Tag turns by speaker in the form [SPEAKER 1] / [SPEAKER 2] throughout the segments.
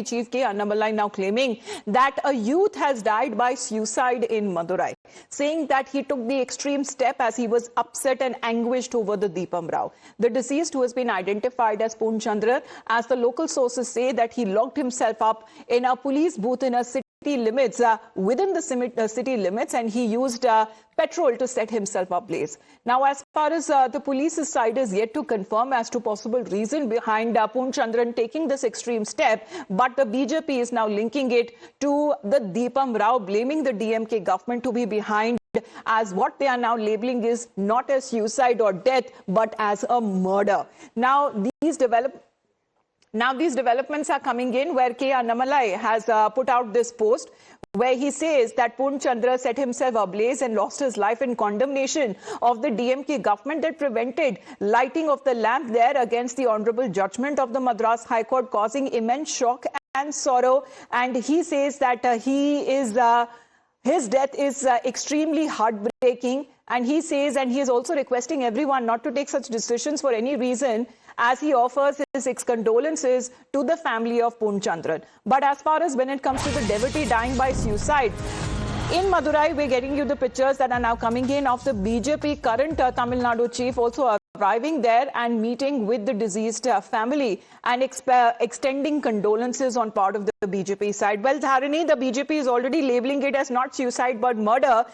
[SPEAKER 1] Chief K Annamalai now claiming that a youth has died by suicide in Madurai, saying that he took the extreme step as he was upset and anguished over the Deepam row. The deceased, who has been identified as Chandran, as the local sources say that he locked himself up in a police booth in a city limits, within the city limits, and he used petrol to set himself ablaze. Now, as far as the police's side is yet to confirm as to possible reason behind Chandran taking this extreme step, but the BJP is now linking it to the Deepam row, blaming the DMK government to be behind, as what they are now labeling is not as suicide or death, but as a murder. Now, these developments are coming in where K Annamalai has put out this post where he says that Chandran set himself ablaze and lost his life in condemnation of the DMK government that prevented lighting of the lamp there against the honorable judgment of the Madras High Court, causing immense shock and sorrow. And he says that his death is extremely heartbreaking. And he says, and he is also requesting everyone not to take such decisions for any reason, as he offers his condolences to the family of Chandran. But as far as when it comes to the devotee dying by suicide, in Madurai, we're getting you the pictures that are now coming in of the BJP current Tamil Nadu chief also arriving there and meeting with the deceased family and extending condolences on part of the BJP side. Well, Dharani, the BJP is already labeling it as not suicide but murder.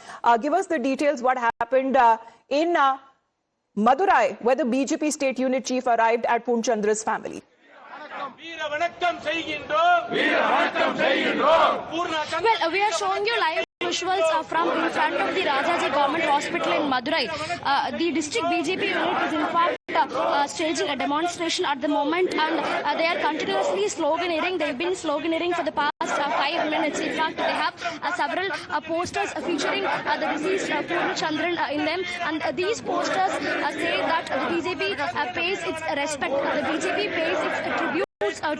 [SPEAKER 1] Give us the details what happened in Madurai, where the BJP state unit chief arrived at Chandran's family.
[SPEAKER 2] Well, we are showing you live visuals from in front of the Rajaji Government Hospital in Madurai. The district BJP unit is in fact staging a demonstration at the moment, and they are continuously sloganeering. They've been sloganeering for the past 5 minutes. In fact, they have several posters featuring the deceased Poorna Chandran in them, and these posters say that the BJP pays its respect. The BJP pays its tribute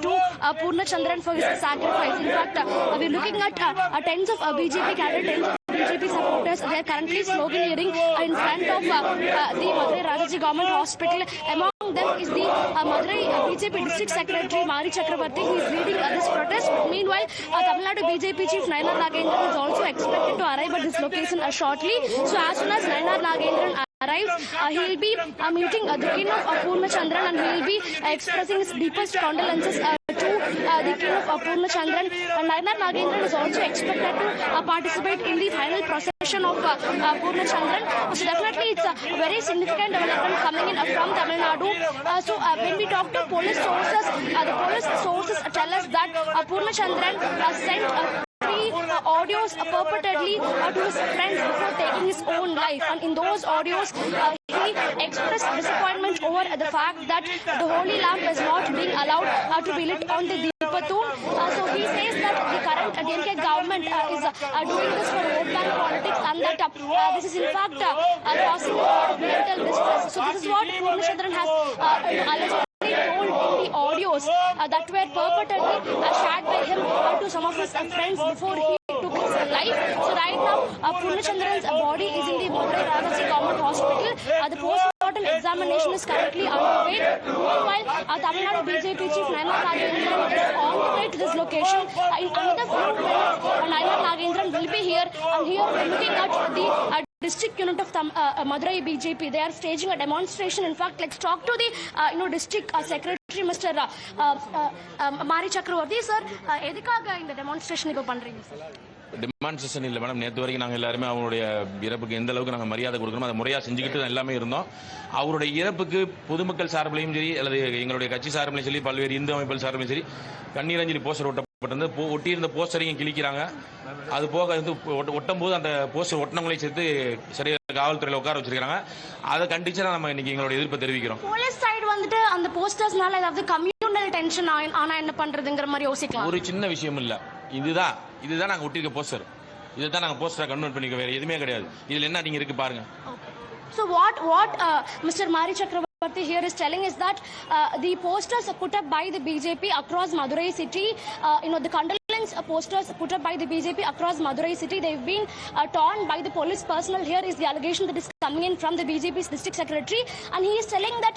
[SPEAKER 2] to Poorna Chandran for his sacrifice. In fact, we're looking at tens of BJP cadre, tens of BJP supporters. They are currently sloganeering in front of the Madurai Rajaji Government Hospital. Among them is the Madurai BJP District Secretary Mari Chakravarti, who is leading this protest. Meanwhile, Tamil Nadu BJP Chief Nayanar Nagendran is also expected to arrive at this location shortly. So as soon as Nayanar Nagendran arrives, he will be meeting the king of Poorna Chandran, and he will be expressing his deepest condolences to the king of Poorna Chandran. And Nayanar Nagendran is also expected to participate in the final procession of Poorna Chandran. So definitely it's a very significant development coming in from Tamil Nadu. So when we talk to police sources, the police sources tell us that Poorna Chandran sent 3 audios purportedly to his friends before taking his own life, and in those audios he expressed disappointment over the fact that the holy lamp is not being allowed to be lit on the Deepatoon. So he says that the current DMK government is doing this for vote bank politics, and that this is in fact causing a lot of mental distress. So this is what Poorna Chandran has allegedly told in the audios that were purportedly shared by him to some of his friends before he took his life. So right now, Poorna Chandran's body is in the Madurai Rajaji Government Hospital. The post-mortem examination is currently underway. Meanwhile, Tamil Nadu BJP Chief Nayanar Nagendran is on the way to this location. In another few minutes, Nayanar Nagendran will be here, and here we're looking at the district unit of Madurai BJP. They are staging a demonstration. In fact, let's talk to the district secretary, Mr. Mari Chakravarti. Sir, edikaga in the demonstration ipo pandringa sir?
[SPEAKER 3] Demonstration இல்ல madam. நேத்து வரைக்கும் நாங்க எல்லாரும் அவருடைய இறப்புக்கு எந்த அளவுக்கு நாங்க மரியாதை கொடுக்கணும் அதை முறையா செஞ்சுக்கிட்டு எல்லாமே இருந்தோம். அவருடைய இறப்புக்கு பொதுமக்கள் சார்பிலையும் சரி அல்லது எங்களுடைய கட்சி சார்பிலையும் சரி பல்வேறு இந்து அமைப்புகள் சார்பிலையும் சரி கண்ணீரஞ்சலி போஸ்டர் ஒட்டப்பட்டிருந்தது. ஒட்டியிருந்த போஸ்டரையும் கிழிக்கிறாங்க. அது போக வந்து ஒட்டும் போது அந்த போஸ்டர் ஒட்டினவங்களையும் சேர்த்து சரியா காவல்துறையில உட்கார வச்சிருக்காங்க. அதை கண்டிச்சு நம்ம இன்னைக்கு எங்களுடைய எதிர்ப்பை தெரிவிக்கிறோம்.
[SPEAKER 2] போலீஸ் சைடு வந்துட்டு அந்த போஸ்டர்ஸ்னால ஏதாவது கம்யூனல் டென்ஷன் ஆனா என்ன பண்றதுங்கிற மாதிரி யோசிக்கலாம்.
[SPEAKER 3] ஒரு சின்ன விஷயம் இல்ல. இதுதான் நாங்க ஒட்டிருக்க போஸ்டர். இதுதான் நாங்க போஸ்டரா கன்வெர்ட் பண்ணிக்க, வேற எதுவுமே கிடையாது. இதுல என்ன நீங்க இருக்கு பாருங்க.
[SPEAKER 2] So what Mr. Mari Chakravarti here is telling is that the posters put up by the BJP across Madurai city, the condolence posters put up by the BJP across Madurai city, they've been torn by the police personnel. Here is the allegation that is coming in from the BJP's district secretary, and he is telling that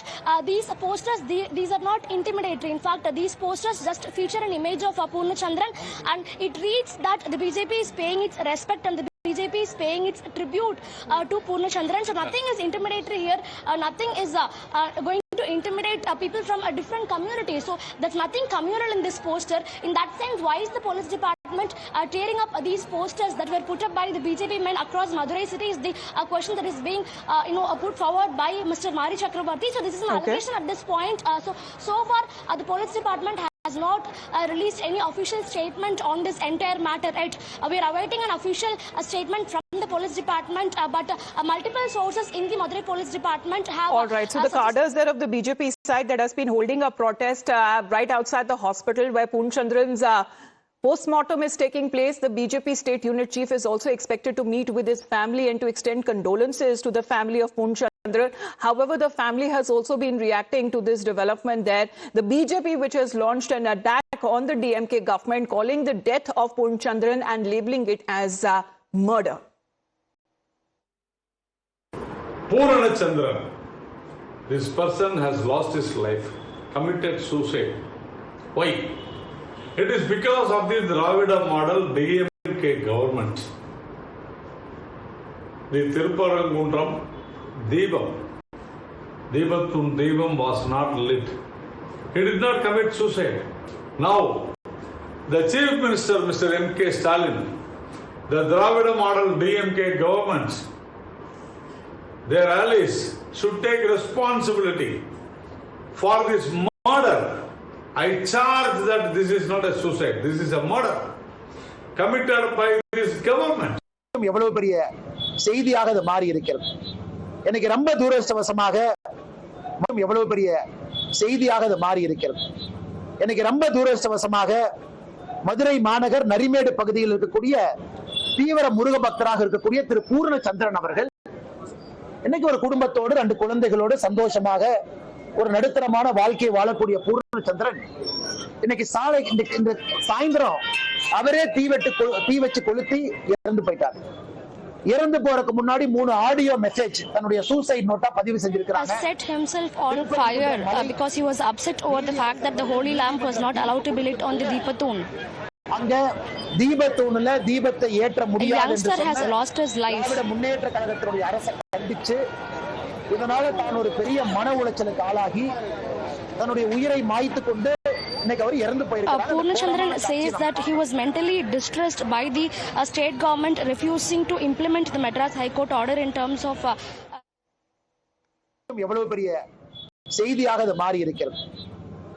[SPEAKER 2] these posters, these are not intimidatory. In fact, these posters just feature an image of Poorna Chandran, and it reads that the BJP is paying its respect and the BJP is paying its tribute to Poorna Chandran. So nothing is intimidatory here. Nothing is going to intimidate people from a different community. So there's nothing communal in this poster. In that sense, why is the police department tearing up these posters that were put up by the BJP men across Madurai city is the question that is being put forward by Mr. Mari Chakrabarti. So this is an allegation at this point. So far, the police department has not released any official statement on this entire matter yet. We are awaiting an official statement from the police department, but multiple sources in the Madurai police department have...
[SPEAKER 1] All right, so the cadres there of the BJP side that has been holding a protest right outside the hospital where Poorna Chandran's post-mortem is taking place. The BJP state unit chief is also expected to meet with his family and to extend condolences to the family of Poorna Chandran. However, the family has also been reacting to this development there. The BJP, which has launched an attack on the DMK government, calling the death of Poorna Chandran and labeling it as murder.
[SPEAKER 4] Poorna Chandran, this person has lost his life, committed suicide. Why? It is because of the Dravida model DMK government. The Tirupparangundram Deepam was not lit. He did not commit suicide. Now, the Chief Minister, Mr. M.K. Stalin, the Dravida model DMK government, their allies should take responsibility for this murder. I charge that this is not a suicide, this is a murder committed by this government.
[SPEAKER 5] எவ்வளவு பெரிய செய்தியாக அது மாறி இருக்கிறது. எனக்கு ரொம்ப துரதிர்ஷ்டவசமாக எவ்வளவு பெரிய செய்தியாக அது மாறி இருக்கிறது. எனக்கு ரொம்ப துரதிர்ஷ்டவசமாக மதுரை மாநகர் நரிமேடு பகுதியில் இருக்கக்கூடிய தீவிர முருக பக்தராக இருக்கக்கூடிய திரு பூர்ண சந்திரன் அவர்கள் இன்னைக்கு ஒரு குடும்பத்தோடு 2 குழந்தைகளோடு சந்தோஷமாக ஒரு நடுத்தரமான வாழ்க்கையை வாழக்கூடிய பூர்ண சந்திரன் இன்னைக்கு சாயந்தரம் அவரே தீ வச்சு கொளுத்தி இறந்து போயிட்டார். இறந்து போறதுக்கு முன்னாடி 3 ஆடியோ மெசேஜ் தன்னுடைய சூசைட் நோட்டா பதிவு செஞ்சிருக்காங்க.
[SPEAKER 2] Set himself on fire because he was upset over the fact that the holy lamp was not allowed to be lit on the Deepathoon.
[SPEAKER 5] அங்க தீபத்தூண்ல தீபத்தை ஏற்ற முடியாது என்று
[SPEAKER 2] சொன்ன
[SPEAKER 5] முன்னேற்ற கழகத்தினுடைய அரசை கண்டிச்சு இதனால தான் ஒரு பெரிய மன உளைச்சலுக்கு ஆளாகி தன்னுடைய உயிரை மாய்த்து கொண்டு இன்னைக்கு அவர் இறந்து போயிருக்கார்.
[SPEAKER 2] Poorna Chandran says that he was mentally distressed by the state government refusing to implement the Madras High Court order in terms of
[SPEAKER 5] எவ்வளவு பெரிய செய்தியாக அது மாறி இருக்கிறது.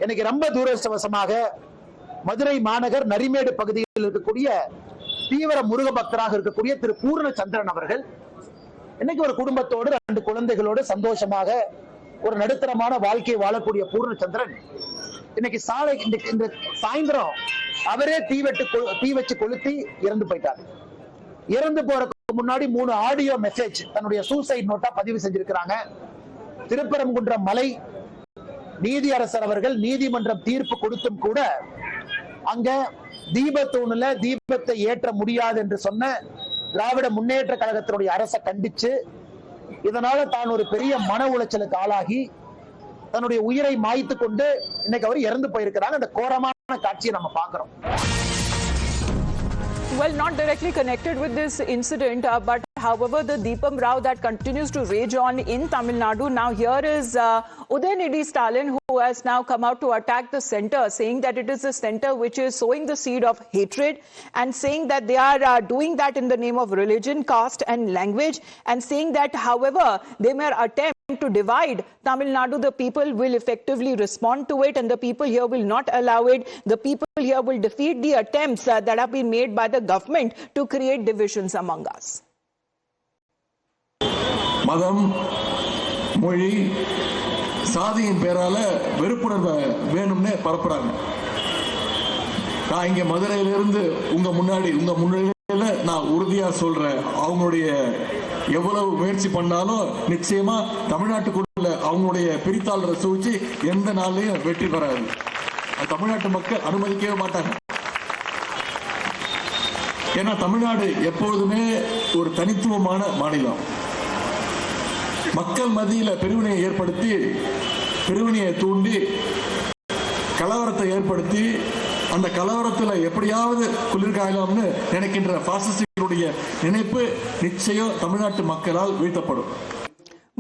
[SPEAKER 5] எனக்கு ரொம்ப துரதிர்ஷ்டவசமாக மதுரை மாநகர் நரிமேடு பகுதியில் இருக்கக்கூடிய தீவிர முருக பக்தராக இருக்கக்கூடிய திரு பூர்ண சந்திரன் அவர்கள் இன்னைக்கு ஒரு குடும்பத்தோடு 2 குழந்தைகளோடு சந்தோஷமாக ஒரு நடுத்தரமான வாழ்க்கையை வாழக்கூடிய பூர்ண சந்திரன் இன்னைக்கு சாயந்தரம் அவரே தீ வச்சு கொளுத்தி இறந்து போயிட்டார். இறந்து போறதுக்கு முன்னாடி 3 ஆடியோ மெசேஜ் தன்னுடைய சூசைட் நோட்டா பதிவு செஞ்சிருக்காங்க. திருப்பரங்குன்றம் மலை நீதியரசர் அவர்கள் நீதிமன்றம் தீர்ப்பு கொடுத்தும் கூட அங்க தீபத்தூண்ல தீபத்தை ஏற்ற முடியாது என்று சொன்ன திராவிட முன்னேற்ற கழகத்தினுடைய அரசை கண்டிச்சு இதனால தான் ஒரு பெரிய மன உளைச்சலுக்கு ஆளாகி தன்னுடைய உயிரை மாய்த்து கொண்டு இன்னைக்கு அவர் இறந்து போயிருக்கிறாங்க. அந்த கோரமான காட்சியை நம்ம பார்க்கிறோம்.
[SPEAKER 1] Well, not directly connected with this incident, but however, the Deepam Rao that continues to rage on in Tamil Nadu. Now here is Uday Nidhi Stalin, who has now come out to attack the center, saying that it is the center which is sowing the seed of hatred and saying that they are doing that in the name of religion, caste and language, and saying that however they may attempt to divide Tamil Nadu, the people will effectively respond to it and the people here will not allow it. The people here will defeat the attempts that have been made by the government to create divisions among us.
[SPEAKER 6] மதம், மொழி, சாதியின் பேரால வெறுப்புணர்வை வேணும்னு பரப்புறாங்க. நான் இங்க மதுரையிலிருந்து உங்க முன்னாடியில நான் உறுதியா சொல்றேன், அவங்களுடைய எவ்வளவு முயற்சி பண்ணாலும் நிச்சயமா தமிழ்நாட்டுக்குள்ள அவங்களுடைய பிரித்தாளரை சூழ்ச்சி எந்த நாளையும் வெற்றி பெறாது. தமிழ்நாட்டு மக்கள் அனுமதிக்கவே மாட்டாங்க. ஏன்னா தமிழ்நாடு எப்பொழுதுமே ஒரு தனித்துவமான மாநிலம். மக்கள் மத்தியில் பிரிவினையை ஏற்படுத்தி பிரிவினையை தூண்டி கலவரத்தை ஏற்படுத்தி அந்த கலவரத்தில் எப்படியாவது குளிர்காயலாம்னு நினைக்கின்ற பாசிஸ்டுடைய நினைப்பு நிச்சயம் தமிழ்நாட்டு மக்களால் வீழ்த்தப்படும்.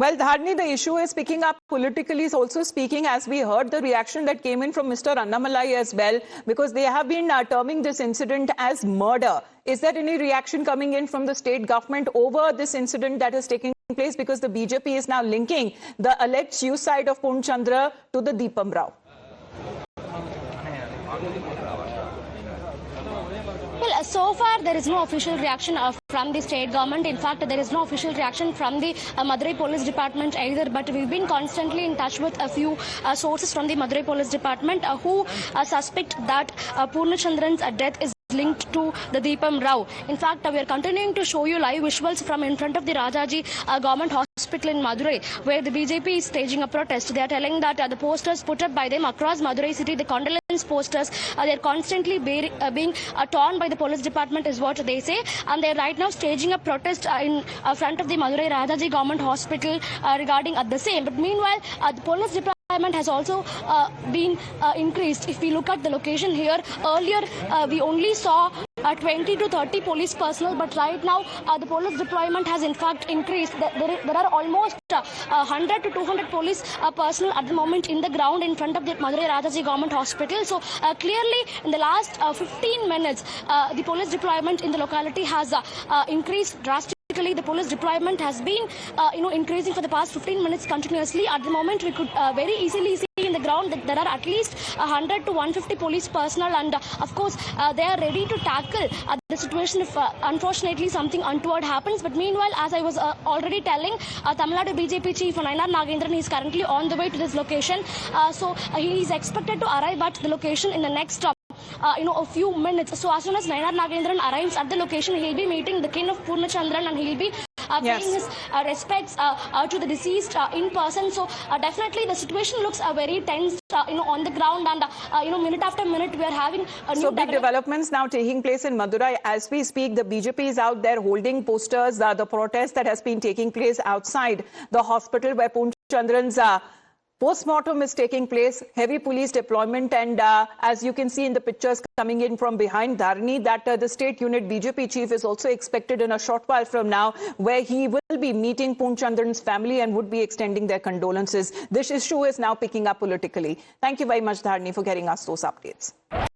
[SPEAKER 1] Well, Dharni, the issue is picking up politically, is also speaking, as we heard the reaction that came in from Mr. Annamalai as well, because they have been terming this incident as murder. Is there any reaction coming in from the state government over this incident that is taking place? Because the BJP is now linking the alleged suicide of Poorna Chandra to the Deepam Rao.
[SPEAKER 2] Well, so far there is no official reaction from the state government. In fact, there is no official reaction from the Madurai police department either. But we've been constantly in touch with a few sources from the Madurai police department who suspect that Poorna Chandran's death is linked to the Deepam Rao. In fact, we are continuing to show you live visuals from in front of the Rajaji government hospital in Madurai, where the BJP is staging a protest. They are telling that the posters put up by them across Madurai city, the condolence posters, they are constantly being torn by the police department is what they say. And they are right now staging a protest in front of the Madurai Rajaji government hospital regarding the same. But meanwhile, the police department has also been increased. If we look at the location here, earlier we only saw 20 to 30 police personnel, but right now the police deployment has in fact increased. There are almost 100 to 200 police personnel at the moment in the ground in front of the Madurai Rajaji government hospital. So clearly in the last 15 minutes the police deployment in the locality has increased drastically. The police deployment has been increasing for the past 15 minutes continuously. At the moment we could very easily see in the ground that there are at least 100 to 150 police personnel, and of course they are ready to tackle the situation if unfortunately something untoward happens. But meanwhile, as I was already telling, Tamil Nadu BJP chief Nainar Nagendran is currently on the way to this location. So he is expected to arrive at the location in the next a few minutes. So as soon as Nainar Nagendran arrives at the location, he'll be meeting the kin of Poorna Chandran and he'll be paying his respects to the deceased in person. So definitely the situation looks very tense on the ground, and minute after minute we are having
[SPEAKER 1] new big developments now taking place in Madurai as we speak. The BJP is out there holding posters. The protest that has been taking place outside the hospital where Poorna Chandran's post-mortem is taking place, heavy police deployment, and as you can see in the pictures coming in from behind Dharni, that the state unit BJP chief is also expected in a short while from now, where he will be meeting Poorna Chandran's family and would be extending their condolences. This issue is now picking up politically. Thank you very much, Dharni, for getting us those updates.